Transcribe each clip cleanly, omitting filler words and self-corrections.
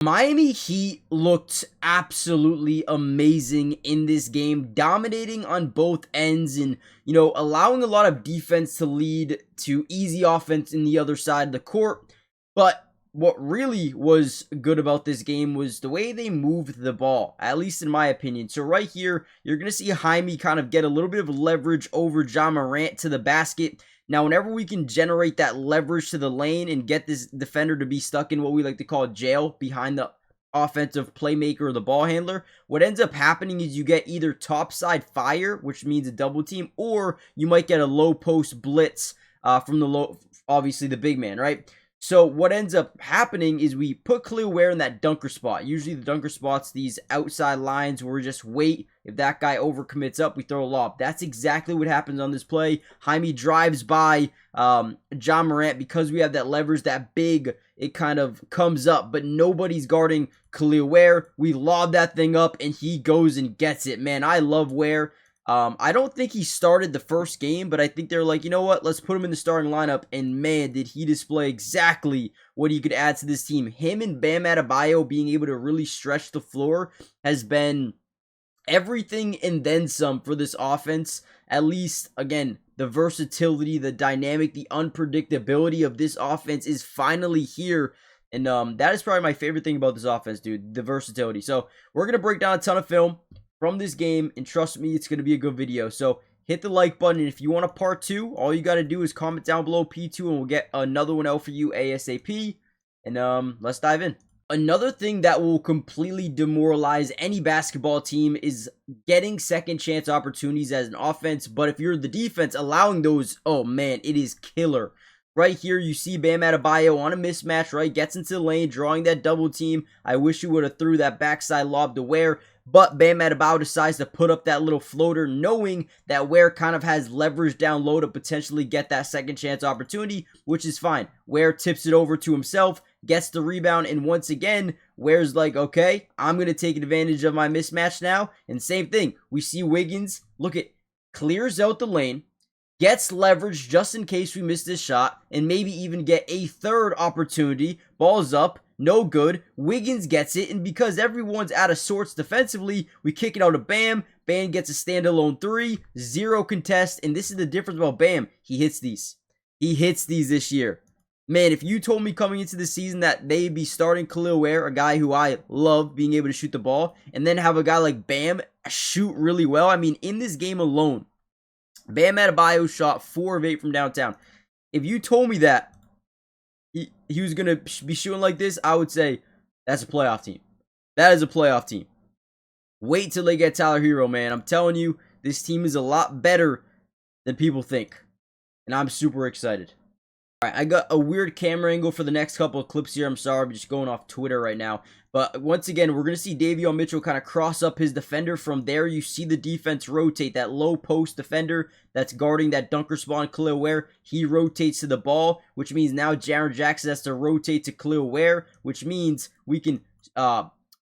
Miami Heat looked absolutely amazing in this game, dominating on both ends and, allowing a lot of defense to lead to easy offense in the other side of the court. But what really was good about this game was the way they moved the ball, at least in my opinion. So right here, you're going to see Jaime kind of get a little bit of leverage over Ja Morant to the basket. Now, whenever we can generate that leverage to the lane and get this defender to be stuck in what we like to call jail behind the offensive playmaker or the ball handler, what ends up happening is you get either topside fire, which means a double team, or you might get a low post blitz from obviously the big man, right? So what ends up happening is we put Khalil Ware in that dunker spot. Usually the dunker spot's these outside lines where we just wait. If that guy overcommits up, we throw a lob. That's exactly what happens on this play. Jaime drives by Ja Morant because we have that leverage, that big, it kind of comes up, but nobody's guarding Khalil Ware. We lob that thing up, and he goes and gets it. Man, I love Ware. I don't think he started the first game, but I think they're like, you know what? Let's put him in the starting lineup. And man, did he display exactly what he could add to this team. Him and Bam Adebayo being able to really stretch the floor has been everything and then some for this offense. At least, again, the versatility, the dynamic, the unpredictability of this offense is finally here. And that is probably my favorite thing about this offense, dude, the versatility. So we're going to break down a ton of film from this game, and trust me, it's going to be a good video. So hit the like button, and if you want a part 2, all you got to do is comment down below P2, and we'll get another one out for you ASAP. And let's dive in. Another thing that will completely demoralize any basketball team is getting second chance opportunities as an offense. But if you're the defense, allowing those, oh man, it is killer. Right here, you see Bam Adebayo on a mismatch, right? Gets into the lane, drawing that double team. I wish he would have threw that backside lob to Ware. But Bam Adebayo decides to put up that little floater, knowing that Ware kind of has leverage down low to potentially get that second chance opportunity, which is fine. Ware tips it over to himself, gets the rebound, and once again, Ware's like, okay, I'm going to take advantage of my mismatch now. And same thing, we see Wiggins, look at, clears out the lane, gets leverage just in case we miss this shot, and maybe even get a third opportunity. Ball's up, no good. Wiggins gets it, and because everyone's out of sorts defensively, we kick it out of Bam. Bam gets a standalone 3, 0 contest, and this is the difference about Bam. He hits these. He hits these this year. Man, if you told me coming into the season that they'd be starting Khalil Ware, a guy who I love being able to shoot the ball, and then have a guy like Bam shoot really well, I mean, in this game alone, Bam Adebayo shot 4 of 8 from downtown. If you told me that he was going to be shooting like this, I would say that's a playoff team. That is a playoff team. Wait till they get Tyler Hero, man. I'm telling you, this team is a lot better than people think. And I'm super excited. Alright, I got a weird camera angle for the next couple of clips here. I'm sorry, I'm just going off Twitter right now. But once again, we're going to see Davion Mitchell kind of cross up his defender. From there, you see the defense rotate. That low post defender that's guarding that dunker spot on Khalil Ware, he rotates to the ball, which means now Jaren Jackson has to rotate to Khalil Ware, which means we can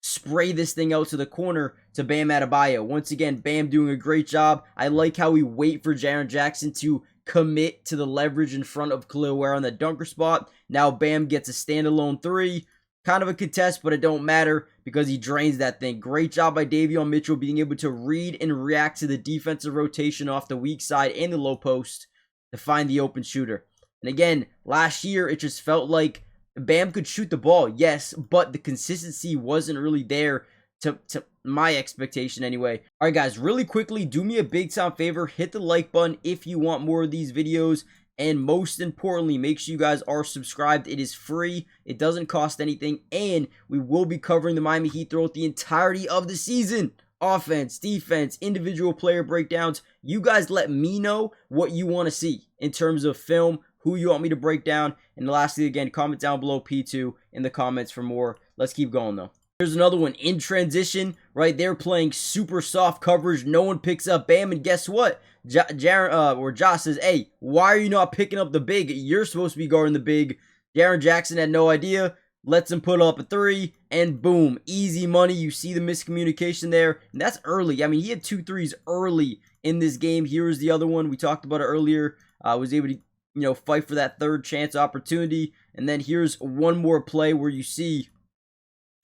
spray this thing out to the corner to Bam Adebayo. Once again, Bam doing a great job. I like how we wait for Jaren Jackson to commit to the leverage in front of Khalil Ware on the dunker spot. Now Bam gets a standalone 3. Kind of a contest, but it don't matter because he drains that thing. Great job by Davion Mitchell being able to read and react to the defensive rotation off the weak side and the low post to find the open shooter. And again, last year, it just felt like Bam could shoot the ball, yes, but the consistency wasn't really there to my expectation anyway. Alright guys, really quickly, do me a big time favor. Hit the like button if you want more of these videos. And most importantly, make sure you guys are subscribed. It is free. It doesn't cost anything. And we will be covering the Miami Heat throughout the entirety of the season. Offense, defense, individual player breakdowns. You guys let me know what you want to see in terms of film, who you want me to break down. And lastly, again, comment down below P2 in the comments for more. Let's keep going though. Here's another one in transition, right? They're playing super soft coverage. No one picks up Bam, and guess what? Josh says, hey, why are you not picking up the big? You're supposed to be guarding the big. Jaren Jackson had no idea. Lets him put up a 3, and boom, easy money. You see the miscommunication there, and that's early. I mean, he had 2 threes early in this game. Here's the other one. We talked about it earlier. Was able to, fight for that third chance opportunity. And then here's one more play where you see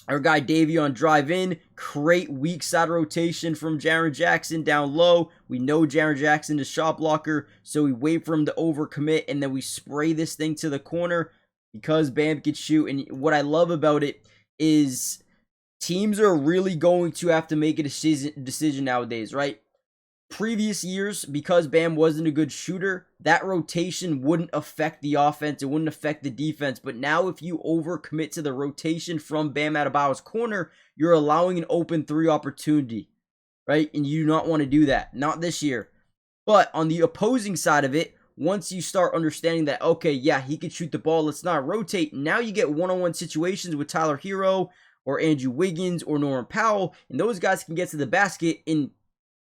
Our guy Davion drive in, create weak side rotation from Jaren Jackson down low. We know Jaren Jackson is shot blocker, so we wait for him to overcommit, and then we spray this thing to the corner because Bam can shoot. And what I love about it is teams are really going to have to make a decision nowadays, right? Previous years, because Bam wasn't a good shooter, that rotation wouldn't affect the offense. It wouldn't affect the defense. But now if you overcommit to the rotation from Bam Adebayo's corner, you're allowing an open three opportunity, right? And you do not want to do that. Not this year. But on the opposing side of it, once you start understanding that, okay, yeah, he can shoot the ball, let's not rotate. Now you get one-on-one situations with Tyler Hero or Andrew Wiggins or Norman Powell, and those guys can get to the basket and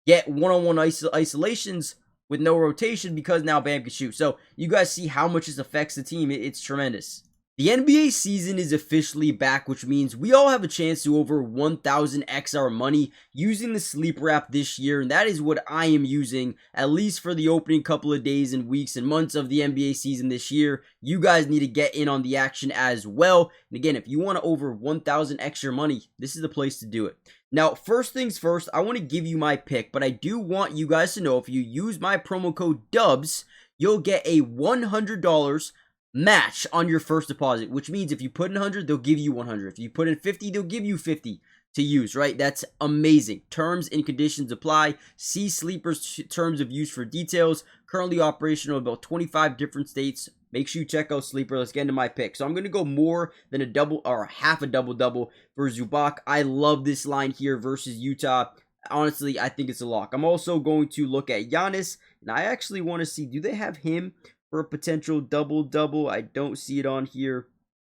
get one-on-one isolations with no rotation because now Bam can shoot. So you guys see how much this affects the team. It's tremendous. The NBA season is officially back, which means we all have a chance to over 1,000x our money using the sleeper app this year, and that is what I am using, at least for the opening couple of days and weeks and months of the NBA season this year. You guys need to get in on the action as well. And again, if you want to over 1,000x your money, this is the place to do it. Now, first things first, I want to give you my pick, but I do want you guys to know if you use my promo code DUBS, you'll get a $100 match on your first deposit, which means if you put in 100, they'll give you 100. If you put in 50, they'll give you 50 to use, right? That's amazing. Terms and conditions apply. See Sleeper's terms of use for details. Currently operational in about 25 different states. Make sure you check out Sleeper. Let's get into my pick. So I'm going to go more than a double or half a double-double for Zubac. I love this line here versus Utah. Honestly, I think it's a lock. I'm also going to look at Giannis, and I actually want to see, do they have him for a potential double-double? I don't see it on here.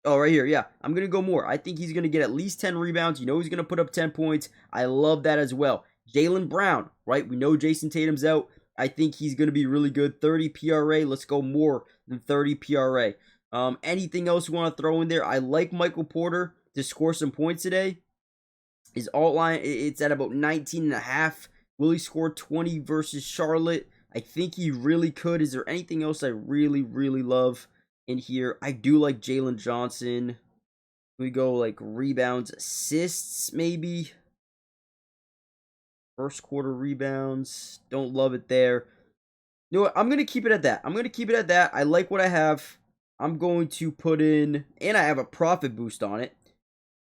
Oh, right here, yeah. I'm going to go more. I think he's going to get at least 10 rebounds. You know he's going to put up 10 points. I love that as well. Jaylen Brown, right? We know Jason Tatum's out. I think he's going to be really good. 30 PRA. Let's go more than 30 PRA. Anything else you want to throw in there? I like Michael Porter to score some points today. His alt line, it's at about 19.5. Will he score 20 versus Charlotte? I think he really could. Is there anything else I really, really love in here? I do like Jalen Johnson. We go like rebounds, assists, maybe. First quarter rebounds. Don't love it there. You know what? I'm going to keep it at that. I like what I have. I'm going to put in, and I have a profit boost on it.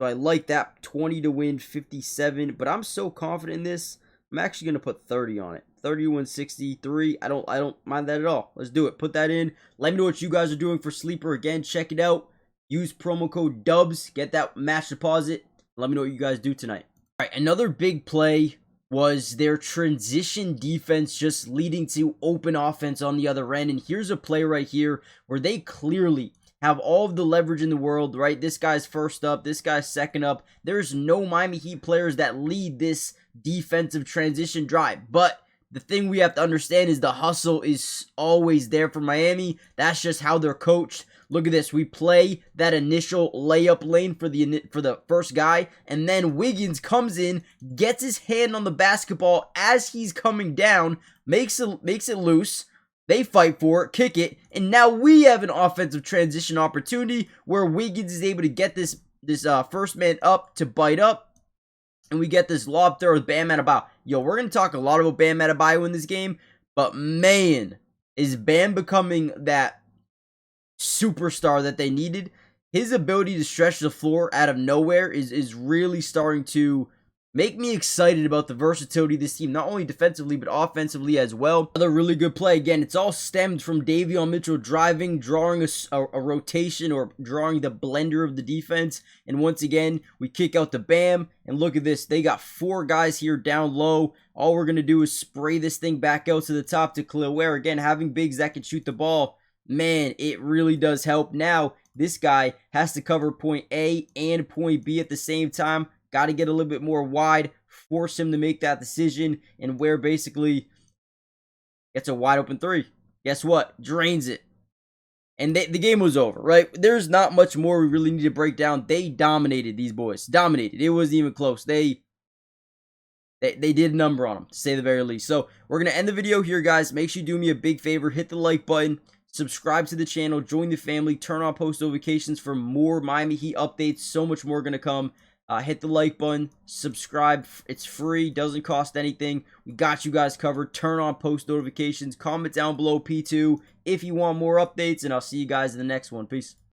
So I like that. 20 to win, 57. But I'm so confident in this, I'm actually going to put 30 on it. 31.63. I don't mind that at all. Let's do it. Put that in. Let me know what you guys are doing for Sleeper. Again, check it out. Use promo code DUBS. Get that match deposit. Let me know what you guys do tonight. All right, another big play was their transition defense just leading to open offense on the other end. And here's a play right here where they clearly have all of the leverage in the world, right? This guy's first up, this guy's second up. There's no Miami Heat players that lead this defensive transition drive. But the thing we have to understand is the hustle is always there for Miami. That's just how they're coached. Look at this. We play that initial layup lane for the first guy, and then Wiggins comes in, gets his hand on the basketball as he's coming down, makes it loose. They fight for it, kick it, and now we have an offensive transition opportunity where Wiggins is able to get this first man up to bite up, and we get this lob throw with Bam Adebayo. Yo, we're going to talk a lot about Bam Adebayo in this game, but man, is Bam becoming that superstar that they needed. His ability to stretch the floor out of nowhere is really starting to make me excited about the versatility of this team, not only defensively but offensively as well. Another really good play. Again, it's all stemmed from Davion Mitchell driving, drawing a rotation, or drawing the blender of the defense. And once again, we kick out the Bam, and look at this. They got 4 guys here down low. All we're going to do is spray this thing back out to the top to Khalil Ware. Again, having bigs that can shoot the ball, man, it really does help. Now, this guy has to cover point A and point B at the same time. Got to get a little bit more wide, force him to make that decision, and Ware basically gets a wide open 3. Guess what? Drains it. And the game was over, right? There's not much more we really need to break down. They dominated these boys. Dominated. It wasn't even close. They did a number on them, to say the very least. So, we're going to end the video here, guys. Make sure you do me a big favor. Hit the like button. Subscribe to the channel. Join the family. Turn on post notifications for more Miami Heat updates. So much more going to come. Hit the like button, subscribe. It's free, doesn't cost anything. We got you guys covered. Turn on post notifications. Comment down below P2 if you want more updates, and I'll see you guys in the next one. Peace.